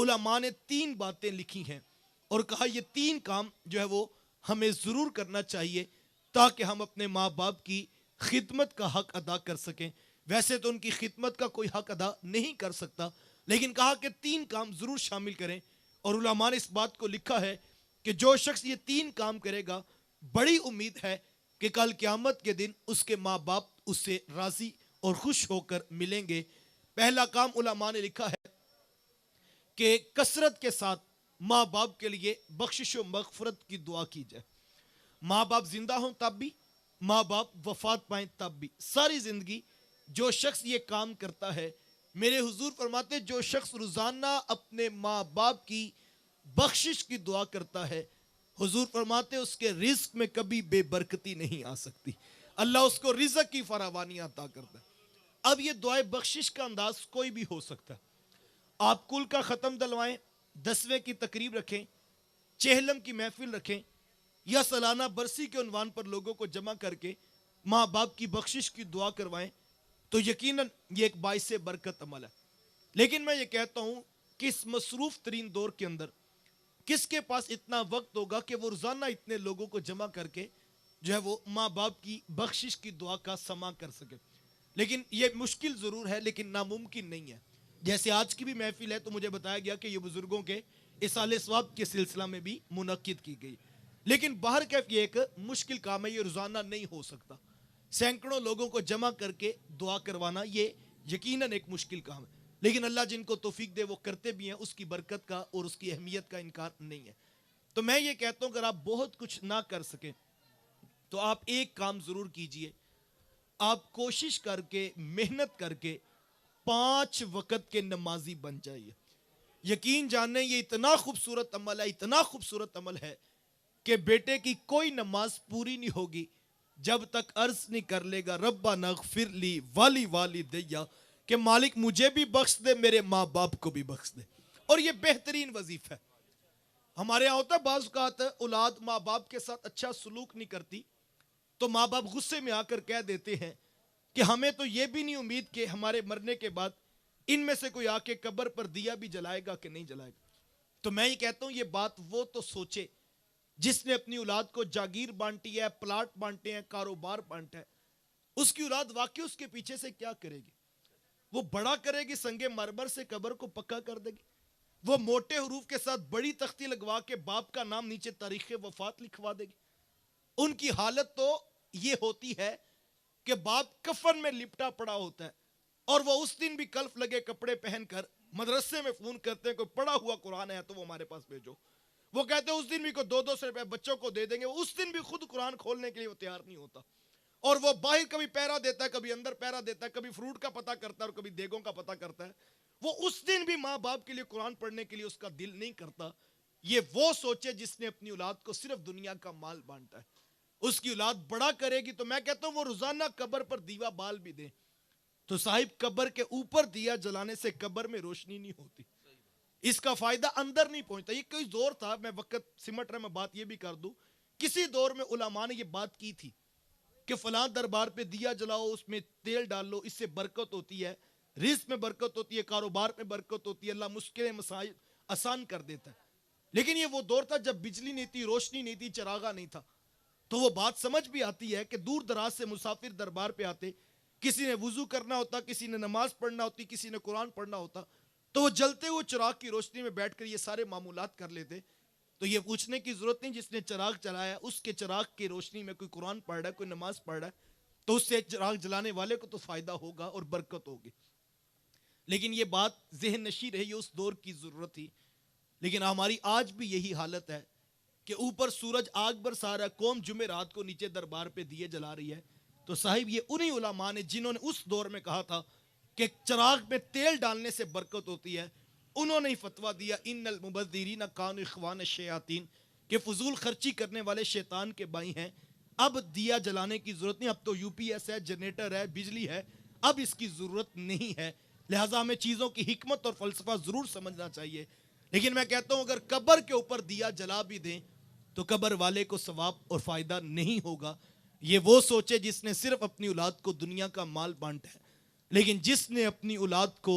علماء نے 3 باتیں لکھی ہیں اور کہا یہ 3 کام جو ہے وہ ہمیں ضرور کرنا چاہیے تاکہ ہم اپنے ماں باپ کی خدمت کا حق ادا کر سکیں. ویسے تو ان کی خدمت کا کوئی حق ادا نہیں کر سکتا، لیکن کہا کہ 3 کام ضرور شامل کریں. اور علماء نے اس بات کو لکھا ہے کہ جو شخص یہ 3 کام کرے گا بڑی امید ہے کہ کل قیامت کے دن اس کے ماں باپ اس سے راضی اور خوش ہو کر ملیں گے. پہلا کام علماء نے لکھا ہے کہ کثرت کے ساتھ ماں باپ کے لیے بخشش و مغفرت کی دعا کی جائے. ماں باپ زندہ ہوں تب بھی، ماں باپ وفات پائیں تب بھی، ساری زندگی جو شخص یہ کام کرتا ہے، میرے حضور فرماتے جو شخص روزانہ اپنے ماں باپ کی بخشش کی دعا کرتا ہے، حضور فرماتے اس کے رزق میں کبھی بے برکتی نہیں آ سکتی، اللہ اس کو رزق کی فراوانی عطا کرتا ہے. اب یہ دعائے بخشش کا انداز کوئی بھی ہو سکتا ہے. آپ کل کا ختم دلوائیں، 10ویں کی تقریب رکھیں، چہلم کی محفل رکھیں، یا سالانہ برسی کے عنوان پر لوگوں کو جمع کر کے ماں باپ کی بخشش کی دعا کروائیں تو یقیناً یہ ایک باعث برکت عمل ہے. لیکن میں یہ کہتا ہوں کہ اس مصروف ترین دور کے اندر کس کے پاس اتنا وقت ہوگا کہ وہ روزانہ اتنے لوگوں کو جمع کر کے جو ہے وہ ماں باپ کی بخشش کی دعا کا سماع کر سکے. لیکن یہ مشکل ضرور ہے لیکن ناممکن نہیں ہے. جیسے آج کی بھی محفل ہے تو مجھے بتایا گیا کہ یہ بزرگوں کے اصالہ ثواب کے سلسلہ میں بھی منعقد کی گئی، لیکن باہر کیف یہ ایک مشکل کام ہے، یہ روزانہ نہیں ہو سکتا. سینکڑوں لوگوں کو جمع کر کے دعا کروانا یہ یقیناً ایک مشکل کام ہے، لیکن اللہ جن کو توفیق دے وہ کرتے بھی ہیں. اس کی برکت کا اور اس کی اہمیت کا انکار نہیں ہے. تو میں یہ کہتا ہوں اگر آپ بہت کچھ نہ کر سکیں تو آپ ایک کام ضرور کیجئے، آپ کوشش کر کے محنت کر کے 5 وقت کے نمازی بن جائیے. یقین جانیں یہ اتنا خوبصورت عمل ہے، اتنا خوبصورت عمل ہے کہ بیٹے کی کوئی نماز پوری نہیں ہوگی جب تک عرض نہیں کر لے گا ربنا اغفر لی والی والدیا، کہ مالک مجھے بھی بخش دے، میرے ماں باپ کو بھی بخش دے. اور یہ بہترین وظیفہ ہے. ہمارے یہاں ہوتا ہے بعض اوقات اولاد ماں باپ کے ساتھ اچھا سلوک نہیں کرتی تو ماں باپ غصے میں آ کر کہہ دیتے ہیں کہ ہمیں تو یہ بھی نہیں امید کہ ہمارے مرنے کے بعد ان میں سے کوئی آ کے قبر پر دیا بھی جلائے گا کہ نہیں جلائے گا. تو میں یہ کہتا ہوں یہ بات وہ تو سوچے جس نے اپنی اولاد کو جاگیر بانٹی ہے، پلاٹ بانٹے ہیں، کاروبار بانٹا ہے. اس کی اولاد واقعی اس کے پیچھے سے کیا کرے گی؟ وہ بڑا کرے گی، سنگ مرمر سے قبر کو پکا کر دے گی. وہ موٹے حروف کے ساتھ بڑی تختی لگوا کے باپ کا نام نیچے تاریخ وفات لکھوا دے گی. ان کی حالت تو یہ ہوتی ہے کہ باپ کفن میں لپٹا پڑا ہوتا ہے اور وہ اس دن بھی کلف لگے کپڑے پہن کر مدرسے میں فون کرتے ہیں کوئی پڑھا ہوا قرآن ہے تو وہ ہمارے پاس بھیجو. وہ کہتے ہیں اس دن بھی کو 200 روپے بچوں کو دے دیں گے، اس دن بھی خود قرآن کھولنے کے لیے وہ تیار نہیں ہوتا. اور وہ باہر کبھی پیرا دیتا ہے، کبھی اندر پیرا دیتا ہے، کبھی فروٹ کا پتہ کرتا ہے اور کبھی دیگوں کا پتہ کرتا ہے. وہ اس دن بھی ماں باپ کے لیے قرآن پڑھنے کے لیے اس کا دل نہیں کرتا. یہ وہ سوچے جس نے اپنی اولاد کو صرف دنیا کا مال بانٹا ہے. اس کی اولاد بڑا کرے گی تو میں کہتا ہوں وہ روزانہ قبر پر دیوا بال بھی دیں تو صاحب قبر کے اوپر دیا جلانے سے قبر میں روشنی نہیں ہوتی، اس کا فائدہ اندر نہیں پہنچتا. یہ کوئی دور تھا، میں وقت سمٹ رہا میں بات یہ بھی کر دوں، کسی دور میں علماء نے یہ بات کی تھی کہ فلاں دربار پہ دیا جلاؤ، اس میں تیل ڈال لو، اس سے برکت ہوتی ہے، رزق میں برکت ہوتی ہے، کاروبار میں برکت ہوتی ہے، اللہ مشکلیں مسائل آسان کر دیتا ہے. لیکن یہ وہ دور تھا جب بجلی نہیں تھی، روشنی نہیں تھی، چراغا نہیں تھا. تو وہ بات سمجھ بھی آتی ہے کہ دور دراز سے مسافر دربار پہ آتے، کسی نے وضو کرنا ہوتا، کسی نے نماز پڑھنا ہوتی، کسی نے قرآن پڑھنا ہوتا، تو وہ جلتے ہوئے چراغ کی روشنی میں بیٹھ کر یہ سارے معمولات کر لیتے. تو یہ پوچھنے کی ضرورت نہیں جس نے چراغ چلایا اس کے چراغ کی روشنی میں کوئی قرآن پڑھ رہا ہے، کوئی نماز پڑھ رہا ہے، تو اس سے چراغ جلانے والے کو تو فائدہ ہوگا اور برکت ہوگی. لیکن یہ بات ذہن نشی رہی، اس دور کی ضرورت تھی. لیکن ہماری آج بھی یہی حالت ہے کہ اوپر سورج آگ برسا رہا ہے، قوم جمعرات کو نیچے دربار پہ دیے جلا رہی ہے. تو صاحب یہ انہی علماء نے جنہوں نے اس دور میں کہا تھا کہ چراغ میں تیل ڈالنے سے برکت ہوتی ہے، انہوں نے ہی فتویٰ دیا ان المبذرین کانوا اخوان الشیاطین، کہ فضول خرچی کرنے والے شیطان کے بھائی ہیں. اب دیا جلانے کی ضرورت نہیں، اب تو یو پی ایس ہے، جنریٹر ہے، بجلی ہے، اب اس کی ضرورت نہیں ہے. لہٰذا ہمیں چیزوں کی حکمت اور فلسفہ ضرور سمجھنا چاہیے. لیکن میں کہتا ہوں اگر قبر کے اوپر دیا جلا بھی دیں تو قبر والے کو ثواب اور فائدہ نہیں ہوگا. یہ وہ سوچے جس نے صرف اپنی اولاد کو دنیا کا مال بانٹا ہے. لیکن جس نے اپنی اولاد کو